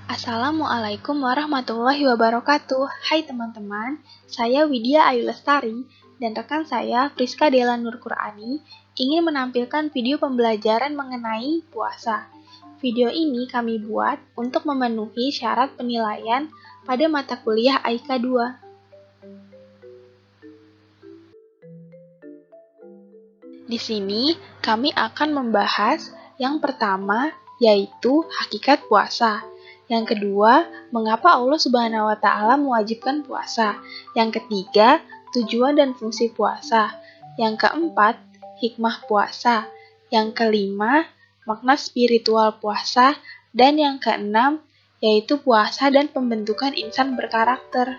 Assalamualaikum warahmatullahi wabarakatuh. Hai teman-teman, saya Widya Ayu Lestari dan rekan saya Priska Dela Nur Qurani ingin menampilkan video pembelajaran mengenai puasa. Video ini kami buat untuk memenuhi syarat penilaian pada mata kuliah AIKA 2. Di sini kami akan membahas yang pertama yaitu hakikat puasa. Yang kedua, mengapa Allah Subhanahu wa Ta'ala mewajibkan puasa. Yang ketiga, tujuan dan fungsi puasa. Yang keempat, hikmah puasa. Yang kelima, makna spiritual puasa. Dan yang keenam, yaitu puasa dan pembentukan insan berkarakter.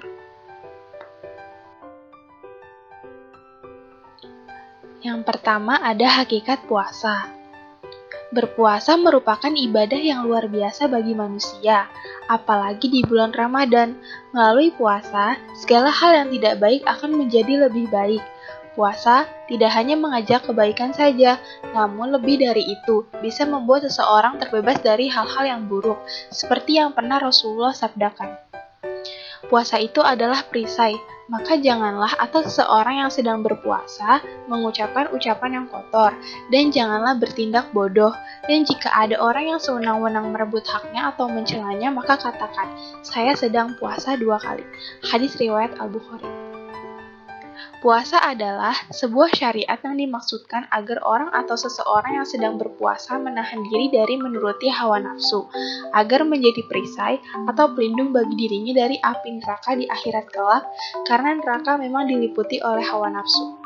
Yang pertama ada hakikat puasa. Berpuasa merupakan ibadah yang luar biasa bagi manusia, apalagi di bulan Ramadan. Melalui puasa, segala hal yang tidak baik akan menjadi lebih baik. Puasa tidak hanya mengajak kebaikan saja, namun lebih dari itu, bisa membuat seseorang terbebas dari hal-hal yang buruk, seperti yang pernah Rasulullah sabdakan. Puasa itu adalah perisai, maka janganlah atas seseorang yang sedang berpuasa mengucapkan ucapan yang kotor, dan janganlah bertindak bodoh. Dan jika ada orang yang sewenang-wenang merebut haknya atau mencelanya, maka katakan, saya sedang puasa 2 kali. Hadis riwayat Al-Bukhari. Puasa adalah sebuah syariat yang dimaksudkan agar orang atau seseorang yang sedang berpuasa menahan diri dari menuruti hawa nafsu, agar menjadi perisai atau pelindung bagi dirinya dari api neraka di akhirat kelak, karena neraka memang diliputi oleh hawa nafsu.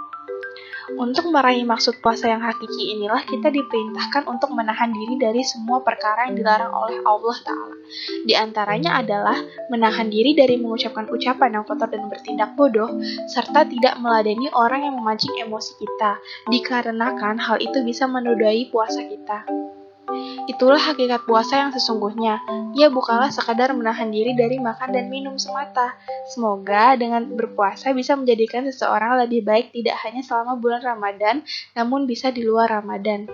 Untuk meraih maksud puasa yang hakiki inilah kita diperintahkan untuk menahan diri dari semua perkara yang dilarang oleh Allah Ta'ala. Di antaranya adalah menahan diri dari mengucapkan ucapan yang kotor dan bertindak bodoh, serta tidak meladeni orang yang memancing emosi kita, dikarenakan hal itu bisa menodai puasa kita. Itulah hakikat puasa yang sesungguhnya. Ia bukanlah sekadar menahan diri dari makan dan minum semata. Semoga dengan berpuasa bisa menjadikan seseorang lebih baik tidak hanya selama bulan Ramadan, namun bisa di luar Ramadan.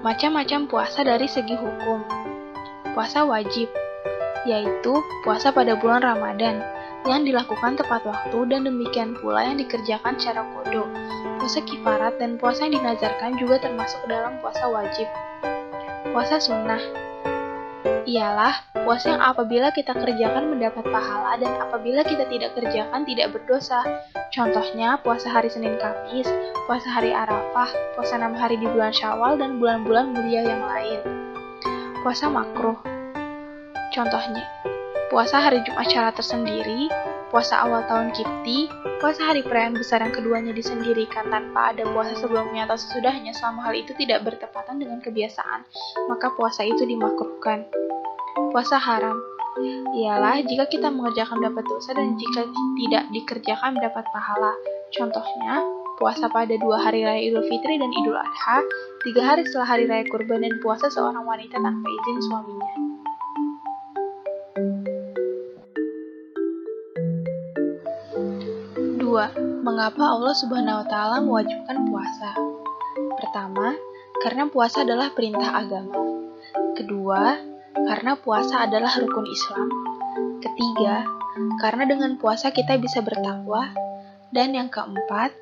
Macam-macam puasa dari segi hukum. Puasa wajib, yaitu puasa pada bulan Ramadan, yang dilakukan tepat waktu dan demikian pula yang dikerjakan secara qadha. Puasa kifarat dan puasa yang dinazarkan juga termasuk dalam puasa wajib. Puasa sunnah ialah puasa yang apabila kita kerjakan mendapat pahala dan apabila kita tidak kerjakan tidak berdosa. Contohnya puasa hari Senin Kamis, puasa hari Arafah, puasa 6 hari di bulan Syawal dan bulan-bulan mulia yang lain. Puasa makruh. Contohnya, puasa hari Jumat secara tersendiri, puasa awal tahun Qibti, puasa hari perayaan besar yang keduanya disendirikan tanpa ada puasa sebelumnya atau sesudahnya selama hal itu tidak bertepatan dengan kebiasaan, maka puasa itu dimakruhkan. Puasa haram ialah jika kita mengerjakan mendapat dosa dan jika tidak dikerjakan mendapat pahala. Contohnya, puasa pada 2 hari raya Idul Fitri dan Idul Adha, 3 hari setelah hari raya kurban dan puasa seorang wanita tanpa izin suaminya. 2. Mengapa Allah Subhanahu wa Ta'ala mewajibkan puasa? Pertama, karena puasa adalah perintah agama. Kedua, karena puasa adalah rukun Islam. Ketiga, karena dengan puasa kita bisa bertakwa. Dan yang keempat,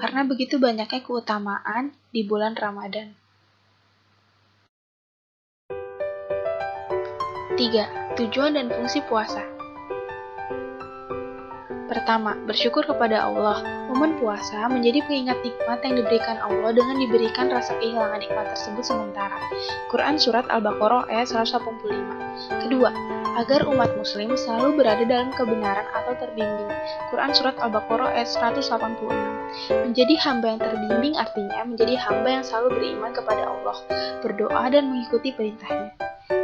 karena begitu banyaknya keutamaan di bulan Ramadan. 3. Tujuan dan fungsi puasa. Pertama, bersyukur kepada Allah. Momen puasa menjadi pengingat nikmat yang diberikan Allah dengan diberikan rasa kehilangan nikmat tersebut sementara. Quran Surat Al-Baqarah ayat 185. Kedua, agar umat muslim selalu berada dalam kebenaran atau terbimbing. Quran Surat Al-Baqarah ayat 186. Menjadi hamba yang terbimbing artinya menjadi hamba yang selalu beriman kepada Allah, berdoa dan mengikuti perintahnya.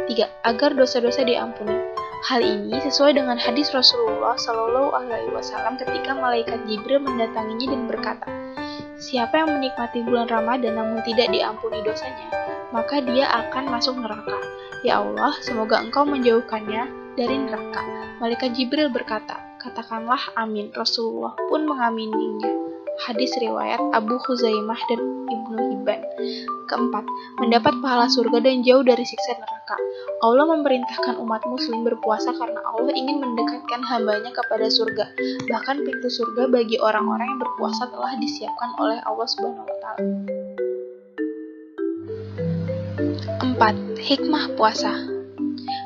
3. Agar dosa-dosa diampuni. Hal ini sesuai dengan hadis Rasulullah Shallallahu Alaihi Wasallam ketika malaikat Jibril mendatanginya dan berkata, siapa yang menikmati bulan Ramadan namun tidak diampuni dosanya, maka dia akan masuk neraka. Ya Allah, semoga Engkau menjauhkannya dari neraka. Malaikat Jibril berkata, katakanlah amin. Rasulullah pun mengamininya. Hadis riwayat Abu Khuzaimah dan Ibnu Hibban. Keempat, mendapat pahala surga dan jauh dari siksa neraka. Allah memerintahkan umat muslim berpuasa karena Allah ingin mendekatkan hambanya kepada surga. Bahkan pintu surga bagi orang-orang yang berpuasa telah disiapkan oleh Allah Subhanahu wa Ta'ala. 4. Hikmah puasa.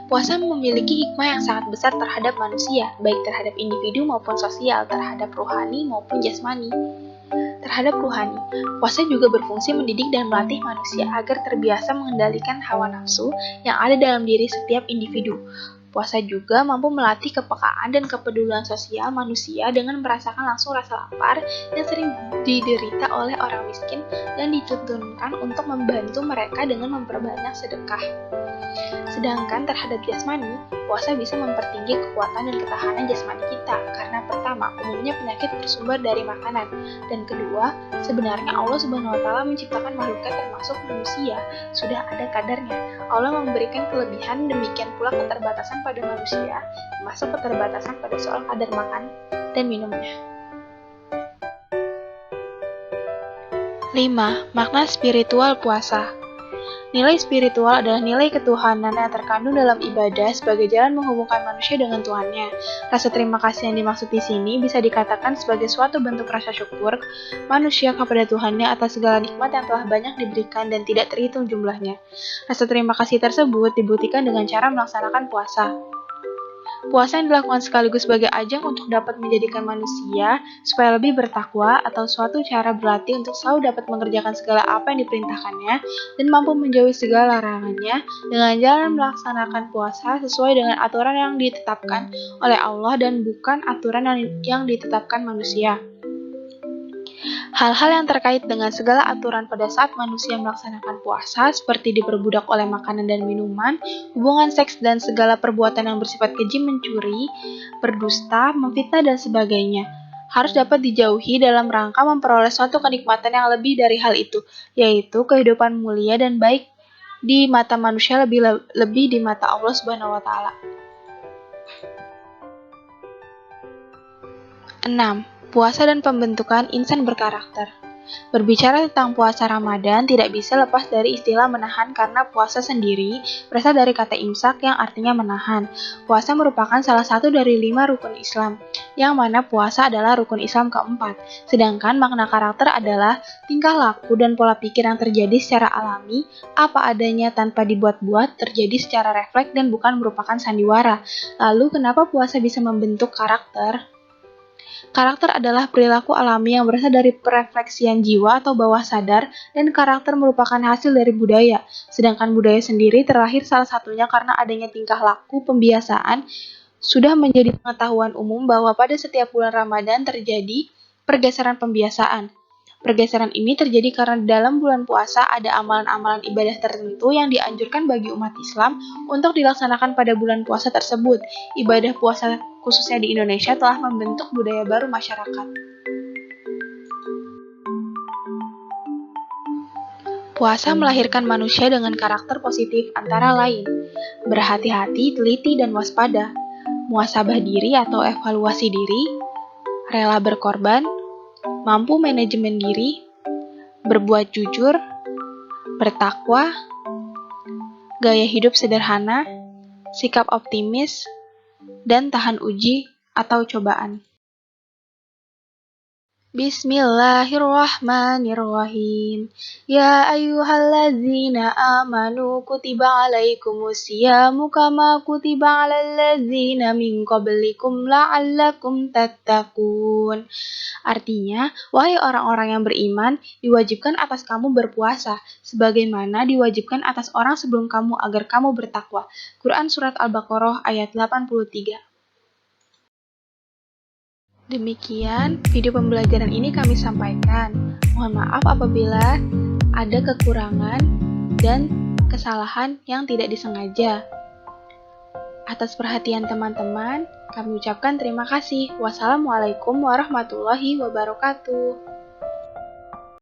Puasa memiliki hikmah yang sangat besar terhadap manusia, baik terhadap individu maupun sosial, terhadap rohani maupun jasmani. Terhadap rohani, puasa juga berfungsi mendidik dan melatih manusia agar terbiasa mengendalikan hawa nafsu yang ada dalam diri setiap individu. Puasa juga mampu melatih kepekaan dan kepedulian sosial manusia dengan merasakan langsung rasa lapar yang sering diderita oleh orang miskin dan dituntunkan untuk membantu mereka dengan memperbanyak sedekah. Sedangkan terhadap jasmani, puasa bisa mempertinggi kekuatan dan ketahanan jasmani kita karena pertama, umumnya penyakit bersumber dari makanan, dan kedua, sebenarnya Allah Subhanahu wa Ta'ala menciptakan makhluknya termasuk manusia sudah ada kadarnya. Allah memberikan kelebihan, demikian pula keterbatasan pada manusia, termasuk keterbatasan pada soal kadar makan dan minumnya. 5. Makna spiritual puasa. Nilai spiritual adalah nilai ketuhanan yang terkandung dalam ibadah sebagai jalan menghubungkan manusia dengan Tuhannya. Rasa terima kasih yang dimaksud di sini bisa dikatakan sebagai suatu bentuk rasa syukur manusia kepada Tuhannya atas segala nikmat yang telah banyak diberikan dan tidak terhitung jumlahnya. Rasa terima kasih tersebut dibuktikan dengan cara melaksanakan puasa. Puasa yang dilakukan sekaligus sebagai ajang untuk dapat menjadikan manusia supaya lebih bertakwa atau suatu cara berlatih untuk selalu dapat mengerjakan segala apa yang diperintahkannya dan mampu menjauhi segala larangannya dengan jalan melaksanakan puasa sesuai dengan aturan yang ditetapkan oleh Allah dan bukan aturan yang ditetapkan manusia. Hal-hal yang terkait dengan segala aturan pada saat manusia melaksanakan puasa seperti diperbudak oleh makanan dan minuman, hubungan seks dan segala perbuatan yang bersifat keji, mencuri, berdusta, memfitnah dan sebagainya harus dapat dijauhi dalam rangka memperoleh suatu kenikmatan yang lebih dari hal itu, yaitu kehidupan mulia dan baik di mata manusia lebih di mata Allah Subhanahu wa Ta'ala. 6. Puasa dan pembentukan insan berkarakter. Berbicara tentang puasa Ramadan tidak bisa lepas dari istilah menahan karena puasa sendiri berasal dari kata imsak yang artinya menahan. Puasa merupakan salah satu dari 5 rukun Islam, yang mana puasa adalah rukun Islam keempat. Sedangkan makna karakter adalah tingkah laku dan pola pikir yang terjadi secara alami, apa adanya tanpa dibuat-buat, terjadi secara refleks dan bukan merupakan sandiwara. Lalu kenapa puasa bisa membentuk karakter? Karakter adalah perilaku alami yang berasal dari perefleksian jiwa atau bawah sadar, dan karakter merupakan hasil dari budaya. Sedangkan budaya sendiri terlahir salah satunya karena adanya tingkah laku pembiasaan. Sudah menjadi pengetahuan umum bahwa pada setiap bulan Ramadan terjadi pergeseran pembiasaan. Pergeseran ini terjadi karena dalam bulan puasa ada amalan-amalan ibadah tertentu yang dianjurkan bagi umat Islam untuk dilaksanakan pada bulan puasa tersebut. Ibadah puasa khususnya di Indonesia telah membentuk budaya baru masyarakat. Puasa melahirkan manusia dengan karakter positif antara lain berhati-hati, teliti, dan waspada, muhasabah diri atau evaluasi diri, rela berkorban, mampu manajemen diri, berbuat jujur, bertakwa, gaya hidup sederhana, sikap optimis, dan tahan uji atau cobaan. Bismillahirrahmanirrahim. Ya ayyuhallazina amanu kutiba alaikumusyamu kama kutiba alal ladzina min qablikum la'allakum tattaqun. Artinya, wahai orang-orang yang beriman, diwajibkan atas kamu berpuasa, sebagaimana diwajibkan atas orang sebelum kamu agar kamu bertakwa. Quran Surat Al-Baqarah ayat 83. Demikian video pembelajaran ini kami sampaikan. Mohon maaf apabila ada kekurangan dan kesalahan yang tidak disengaja. Atas perhatian teman-teman, kami ucapkan terima kasih. Wassalamualaikum warahmatullahi wabarakatuh.